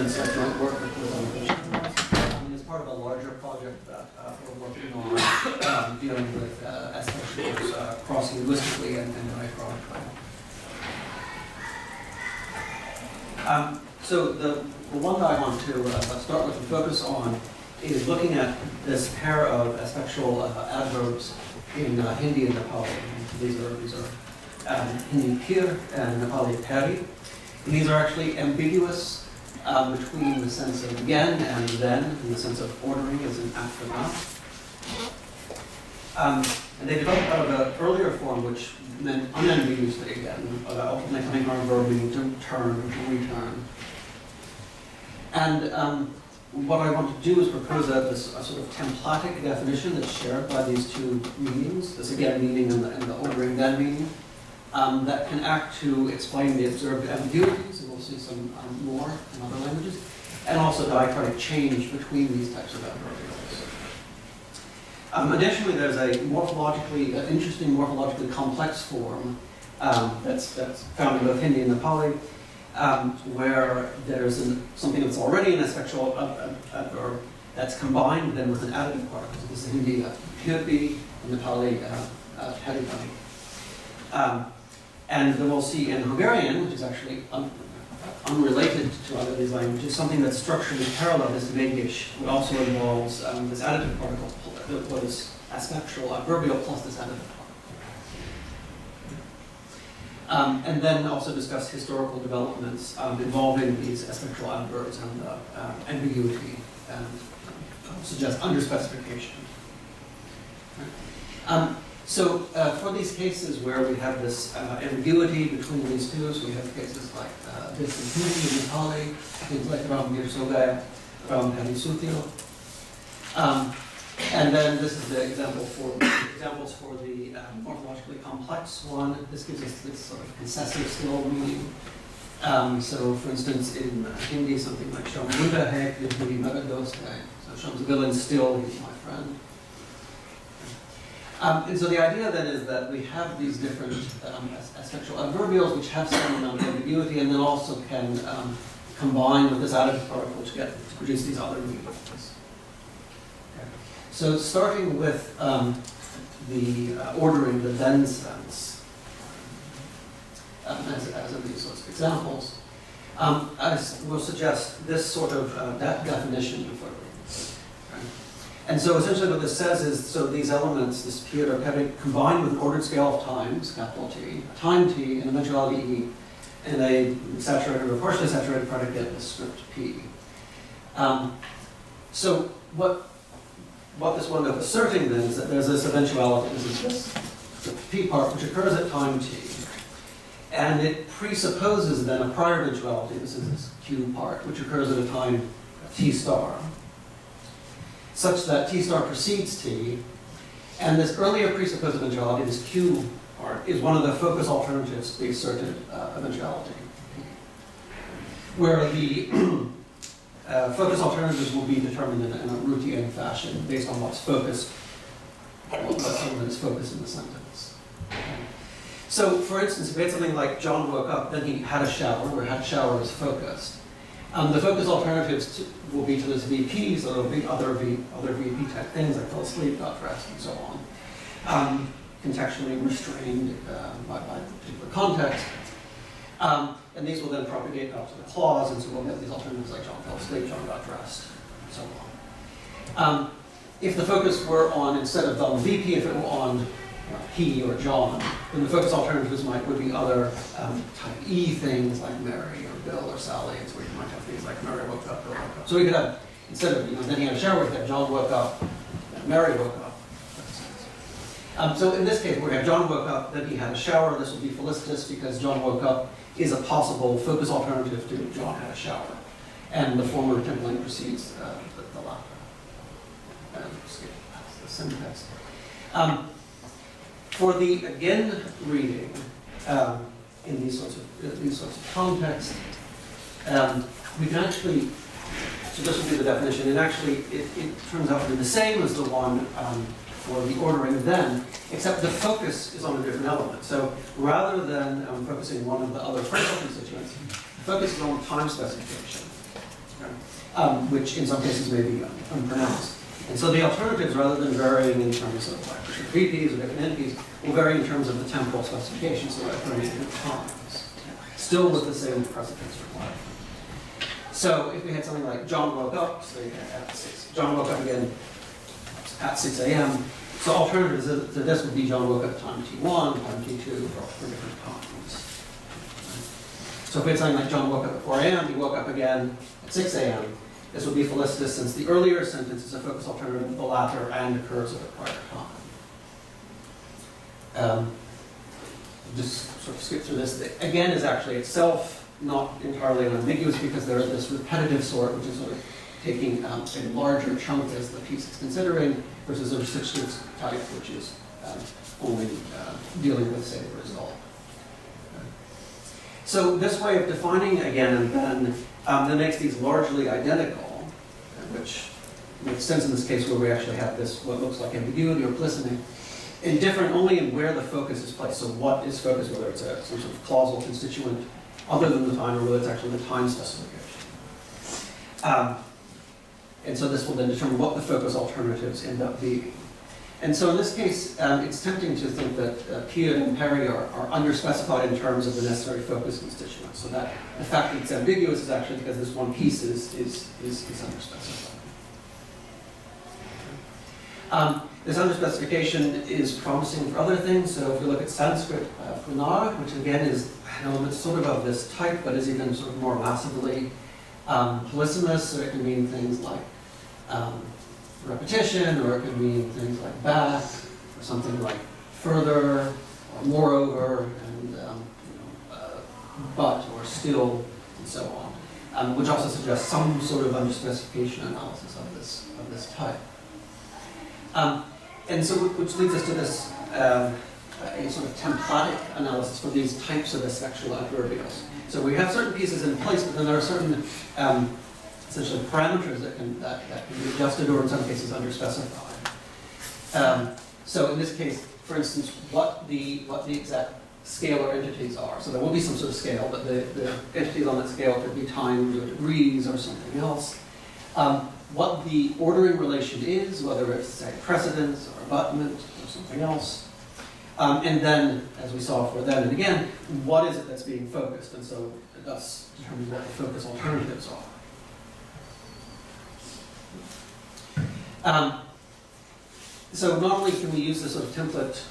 instance, a joint work with it's part of a larger project that we're working on dealing with S-vectors crossing linguistically and diachronically. So the one that I want to start with and focus on is looking at this pair of aspectual adverbs in Hindi and Nepali. These are Hindi pir and Nepali peri. And these are actually ambiguous between the sense of again and then, in the sense of ordering as in aftermath. And they developed out of an earlier form which meant unambiguously again, ultimately coming from a verb meaning to turn or to return. And what I want to do is propose a sort of templatic definition that's shared by these two meanings, this again meaning and the ordering then meaning, that can act to explain the observed ambiguities, and we'll see some more in other languages, and also diacritic change between these types of adverbials. Additionally, there's a interesting morphologically complex form that's found in both Hindi and Nepali, where there's something that's already an aspectual adverb that's combined then with an additive particle. So this is Hindi hirpi, and Nepali haripani. And then we'll see in Hungarian, which is actually unrelated to either of these languages, something that's structurally parallel, this vegish, which also involves this additive particle, what is aspectual adverbial plus this additive particle. And then also discuss historical developments involving these aspectual adverbs and ambiguity and suggest underspecification. So for these cases where we have this ambiguity between these two, so we have cases like this in Hindi and Nepali, things like Ram Mir Sogaya, Ram Hari Sutio. And then this is the examples for the morphologically complex one. This gives us this sort of concessive still meaning. So for instance, in Hindi, something like Sham Buddha hai, Hindi Mega Dost hai. So Sham's villain still, he's my friend. And so the idea then is that we have these different aspectual adverbials which have some amount of ambiguity and then also can combine with this additive particle to produce these other meanings. Okay. So starting with the ordering, the then sense, as in these sorts of examples, I will suggest this sort of definition for it. And so essentially what this says is, so these elements, this period are combined with an ordered scale of times, capital T, a time T, an eventuality E, and a saturated or partially saturated predicate, the script P. So what this wound up asserting then is that there's this eventuality, this is the P part, which occurs at time T. And it presupposes then a prior eventuality, this is this Q part, which occurs at a time T star, such that T star precedes T, and this earlier presupposed eventuality, this Q part, is one of the focus alternatives to the asserted eventuality, where the focus alternatives will be determined in a routine fashion based on what's focused, what element is focused in the sentence. So, for instance, if we had something like John woke up, then he had a shower, where had a shower is focused. The focus alternatives will be to this VP, so there will be other VP type things like fell asleep, got dressed, and so on, contextually restrained by the particular context. And these will then propagate out to the clause, and so we'll get these alternatives like John fell asleep, John got dressed, and so on. If the focus were on, instead of the VP, if it were on he or John, then the focus alternatives would be other type E things like Mary or Bill or Sally, and so we might have things like Mary woke up, Bill woke up. So we could have, instead of, then he had a shower, we could have John woke up, and Mary woke up. So in this case, we have John woke up, then he had a shower. This will be felicitous because John woke up is a possible focus alternative to John had a shower. And the former templating precedes the latter. Skip past the syntax. For the again reading in these sorts of contexts, we can actually, so this will be the definition, and actually it turns out to be the same as the one for the ordering then, except the focus is on a different element. So rather than focusing one of the other partial constituents, the focus is on time specification. which in some cases may be unpronounced. And so the alternatives, rather than varying in terms of like different VPs or different entities, will vary in terms of the temporal specification, so occurring at different times, still with the same precedence required. So if we had something like John woke up, so at 6, John woke up again at 6 a.m. So alternatives to this would be John woke up at time t1, time t2, for different times. So if we had something like John woke up at 4 a.m., he woke up again at 6 a.m., this would be felicitous since the earlier sentence is a focus alternative of the latter and occurs at a prior time. Just sort of skip through this. The again is actually itself not entirely unambiguous because there is this repetitive sort, which is sort of taking a larger chunk as the piece it's considering, versus a restrictive type, which is only dealing with, say, the result. So this way of defining again and then that makes these largely identical, which makes sense in this case where we actually have this, what looks like ambiguity or plicening, and different only in where the focus is placed. So what is focus, whether it's some sort of causal constituent other than the time, or whether it's actually the time specification. And so this will then determine what the focus alternatives end up being. And so in this case, it's tempting to think that Piot and Perry are underspecified in terms of the necessary focus constituents. So that the fact that it's ambiguous is actually because this one piece is underspecified. This underspecification is promising for other things. So if you look at Sanskrit punar, which again is an element sort of this type, but is even sort of more massively polysemous, so it can mean things like repetition, or it could mean things like back, or something like further, or moreover, and but, or still, and so on, which also suggests some sort of underspecification analysis of this type. And so, which leads us to this a sort of templatic analysis for these types of sexual adverbials. So we have certain pieces in place, but then there are certain essentially parameters that can be adjusted, or in some cases underspecified. So in this case, for instance, what the exact scalar entities are. So there will be some sort of scale, but the entities on that scale could be times or degrees or something else. What the ordering relation is, whether it's, say, precedence or abutment or something else. And then, as we saw for then and again, what is it that's being focused? And so it thus determines what the focus alternatives are. So not only can we use this sort of template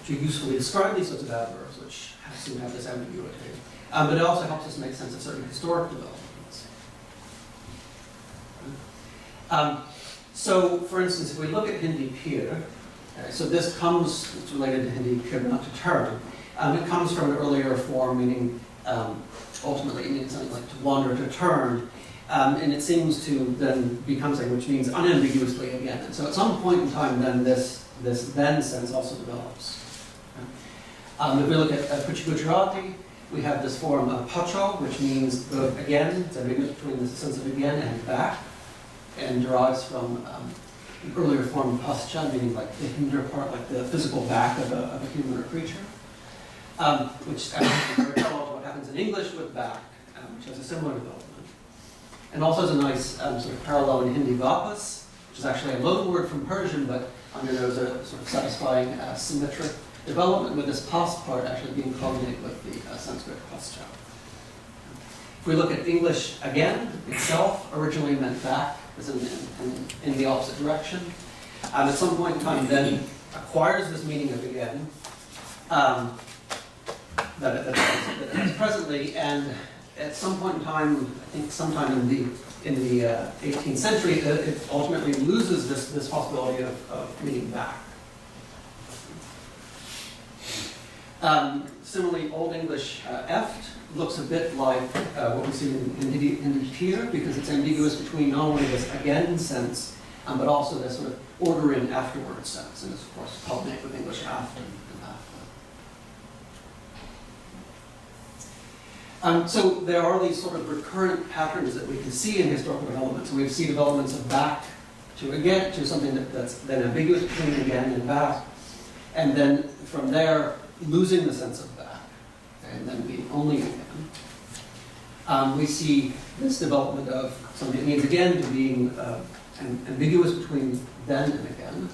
to usefully describe these sorts of adverbs, which seem to have this ambiguity, but it also helps us make sense of certain historic developments. So, for instance, if we look at Hindi peer, so this comes, it's related to Hindi peer, but not to term. It comes from an earlier form, meaning ultimately meaning something like to wander, to turn, and it seems to then become something which means unambiguously again. And so at some point in time, then this then sense also develops. If we look at Puchi Gujarati, we have this form of pacho, which means both again, it's ambiguous between the sense of again and back, and derives from an earlier form of pascha, meaning like the hinder part, like the physical back of a human or creature, which actually is very parallel to what happens in English with back, which has a similar development. And also has a nice sort of parallel in Hindi vapas, which is actually a loan word from Persian, but undergoes a sort of satisfying symmetric development, with this pas part actually being cognate with the Sanskrit pascha. If we look at English again, itself originally meant back, is in the opposite direction. At some point in time, then acquires this meaning of again that it has presently, and at some point in time, I think sometime in the 18th century, it ultimately loses this possibility of meaning back. Similarly, Old English eft looks a bit like what we see in Hindi peer, because it's ambiguous between not only this again sense, but also this sort of ordering afterwards sense, and it's of course cognate with English after and after. So there are these sort of recurrent patterns that we can see in historical development. So we see developments of back to again, to something that's then ambiguous between again and back, and then from there losing the sense of back, and then being only again. we see this development of something that means again to being ambiguous between then and again,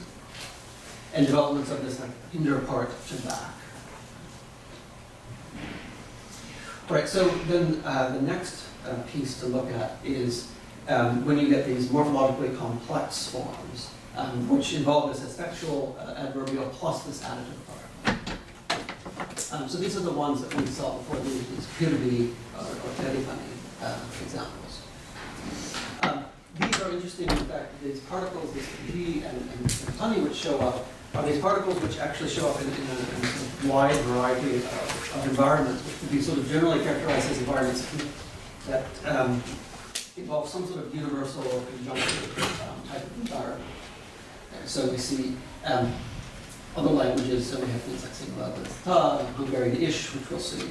and developments of this like hinder part to back. All right, so then the next piece to look at is when you get these morphologically complex forms, which involve this aspectual adverbial plus this additive part. So these are the ones that we saw before, these appear to be or very funny examples. These are interesting, in fact, these particles, this G and honey, which show up, are these particles which actually show up in a wide variety of environments, which could be sort of generally characterized as environments that involve some sort of universal or conjunctive type of environment. So we see other languages, so we have things like Sinhala, Ta, Hungarian Ish, which we'll see,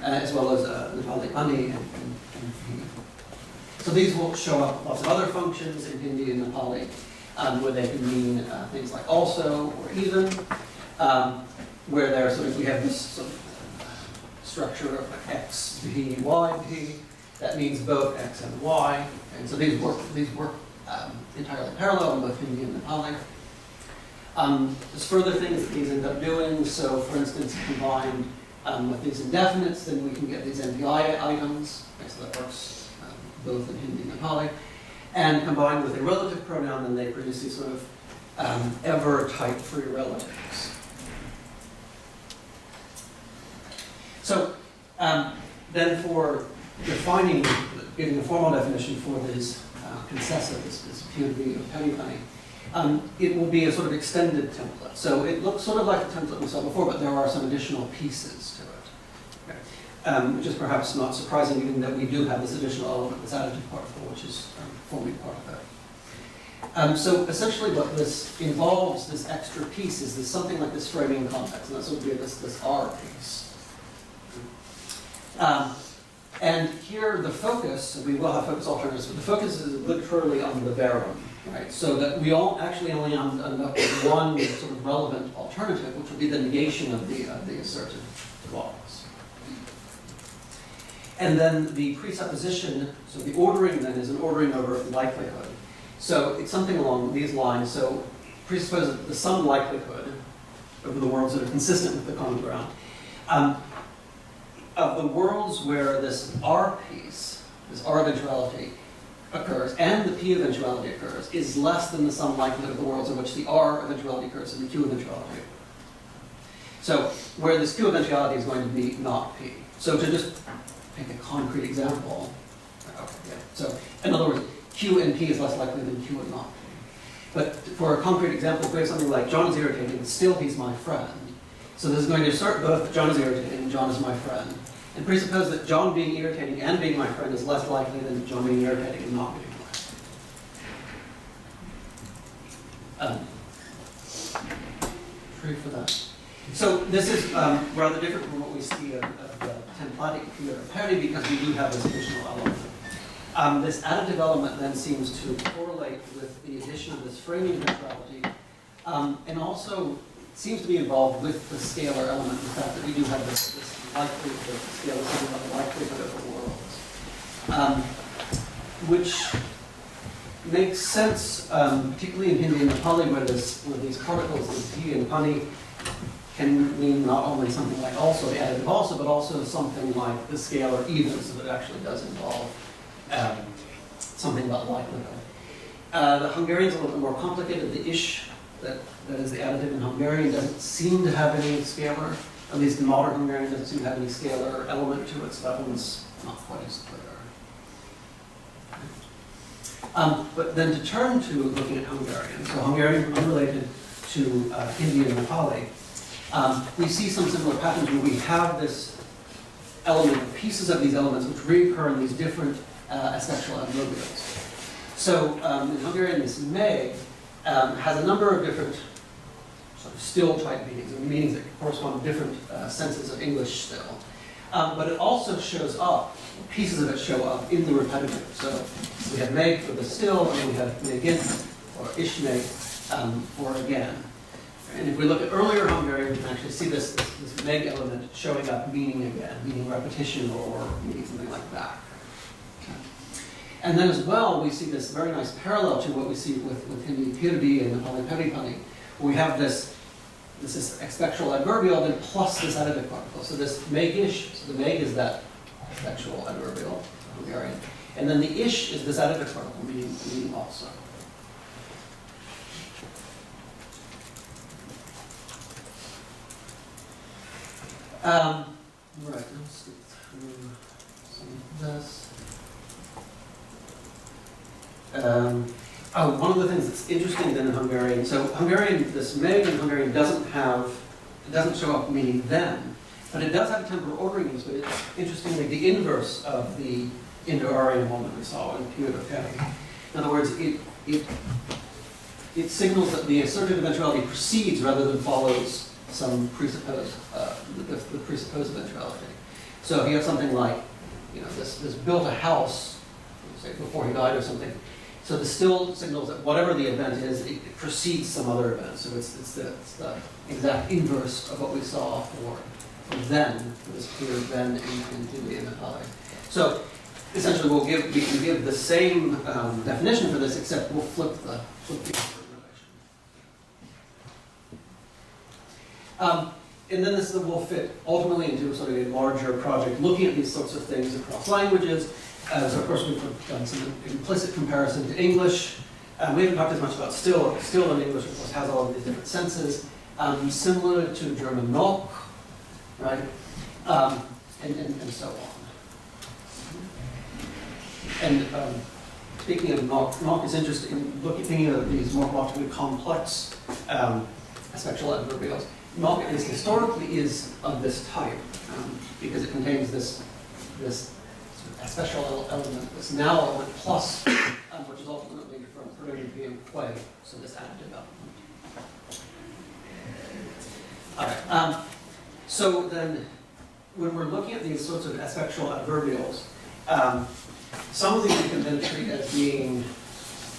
as well as Nepali Ani and Hindi. So these will show up lots of other functions in Hindi and Nepali, where they can mean things like also or even, where they're sort of, we have this sort of structure of like X, P, Y, P, that means both X and Y, and so these work entirely parallel in both Hindi and Nepali. There's further things that these end up doing, so for instance, combined with these indefinites, then we can get these NPI items, okay, so that works both in Hindi and Nepali. And combined with a relative pronoun, then they produce these sort of ever-type free relatives. So then for defining, giving a formal definition for these concessives, this POV or penny, it will be a sort of extended template. So it looks sort of like the template we saw before, but there are some additional pieces to it. Which is perhaps not surprising, given that we do have this additional element, this additive particle, which is forming part of it. So essentially what this involves, this extra piece, is this something like this framing context, and that's what would be this R piece. And here the focus, so we will have focus alternatives, but the focus is literally on the verum, right? So that we all actually only end up with one sort of relevant alternative, which would be the negation of the asserted clause. And then the presupposition, so the ordering then is an ordering over likelihood. So it's something along these lines. So presuppose that the some likelihood over the worlds that are consistent with the common ground, of the worlds where this R piece, this R eventuality occurs, and the P eventuality occurs, is less than the sum likelihood of the worlds in which the R eventuality occurs and the Q eventuality. So where this Q eventuality is going to be not P. So to just take a concrete example. Okay, yeah. So in other words, Q and P is less likely than Q and not P. But for a concrete example, if we have something like John is irritating, still he's my friend. So this is going to assert both John is irritating and John is my friend. And presuppose that John being irritating and being my friend is less likely than John being irritating and not being my friend. True for that. So this is rather different from what we see of templatic parity, because we do have this additional element. This additive element then seems to correlate with the addition of this framing neutrality, and also seems to be involved with the scalar element, the fact that we do have this likelihood, the scalar something about the likelihood of the worlds, which makes sense, particularly in Hindi and Nepali, where these particles, this P and Pani, can mean not only something like also, the additive also, but also something like the scalar even, so that it actually does involve something about likelihood. The Hungarian's a little bit more complicated. The ish, that is the additive in Hungarian, doesn't seem to have any scalar, at least the modern Hungarian doesn't seem to have any scalar element to it, so that one's not quite as clear. But then to turn to looking at Hungarian, so Hungarian unrelated to Hindi and Nepali, we see some similar patterns where we have this element, pieces of these elements which reoccur in these different aspectual adverbials. So in Hungarian, this meg has a number of different sort of still type meanings, and meanings that correspond to different senses of English still. But it also shows up, pieces of it show up in the repetitive. So we have meg for the still, and we have megin or ishmeg for again. And if we look at earlier Hungarian, we can actually see this meg element showing up meaning again, meaning repetition or meaning something like that. And then as well, we see this very nice parallel to what we see with Hindi Pirdi and Nepali Peripani. We have this is expectual adverbial, then plus this additive particle. So this meg-ish, so the meg is that expectual adverbial, Hungarian. And then the ish is this additive particle, meaning also. Right, let's get through some of this. One of the things that's interesting then in Hungarian, so Hungarian, this meg in Hungarian doesn't show up meaning then, but it does have a temporal ordering use, but it's interestingly the inverse of the Indo-Aryan one that we saw in Pyudakeri. In other words, it signals that the asserted eventuality precedes rather than follows some presupposed, the presupposed eventuality. So if you have something like, this built a house, say before he died or something, so this still signals that whatever the event is, it precedes some other event. So it's the exact inverse of what we saw for then, for this clear then in Hindi and Nepali. So essentially we can give the same definition for this, except we'll flip the and then this will fit ultimately into sort of a larger project, looking at these sorts of things across languages. So of course we've done some implicit comparison to English. We haven't talked as much about still. Still in English, of course, has all of these different senses, similar to German noch, right? And so on. And speaking of noch is interesting. Thinking of these morphologically complex spectral adverbials. Noch, at least historically, is of this type because it contains this special element, this now element plus, which is ultimately from Proto-European quay, so this additive element. All right. So then, when we're looking at these sorts of spectral adverbials, some of these we can then treat as being,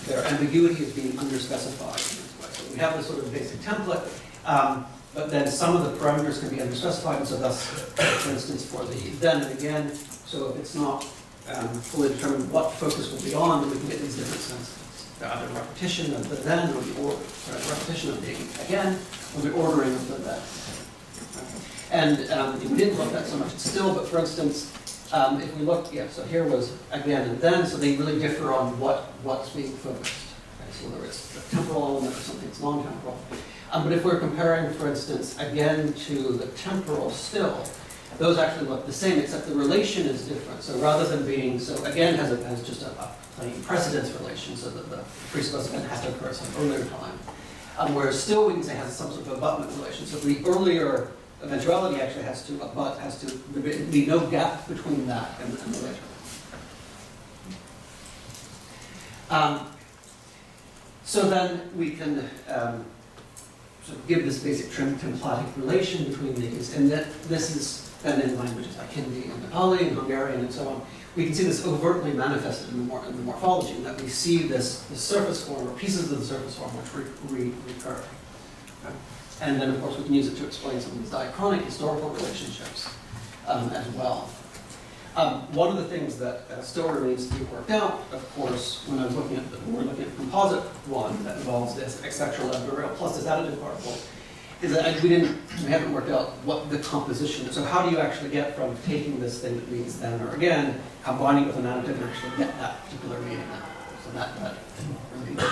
their ambiguity as being underspecified. So we have this sort of basic template, but then some of the parameters can be underspecified, and so thus, for instance, for the then and again, so if it's not fully determined what focus will be on, then we can get these different senses. Either repetition of the then, or the repetition of the again, or the ordering of the then. And we didn't look at that so much still, but for instance, if we look, so here was again and then, so they really differ on what's being focused. Okay, so whether it's a temporal element or something that's non-temporal. But if we're comparing, for instance, again to the temporal still, those actually look the same, except the relation is different. So rather than being, so again has just a plain precedence relation, so that the presupposed event has to occur at some earlier time. Whereas still we can say has some sort of abutment relation. So the earlier eventuality actually has to abut, there be no gap between that and the later. So then we can sort of give this basic templatic relation between these, and that this is then in languages like Hindi and Nepali and Hungarian and so on. We can see this overtly manifested in the morphology, in that we see this surface form, or pieces of the surface form, which recur. Okay? And then, of course, we can use it to explain some of these diachronic historical relationships as well. One of the things that still remains to be worked out, of course, when we're looking at the composite one that involves this spectral adverbial plus this additive particle, is that we haven't worked out what the composition is. So how do you actually get from taking this thing that means then or again, combining it with an additive, and actually get that particular meaning? So that remains.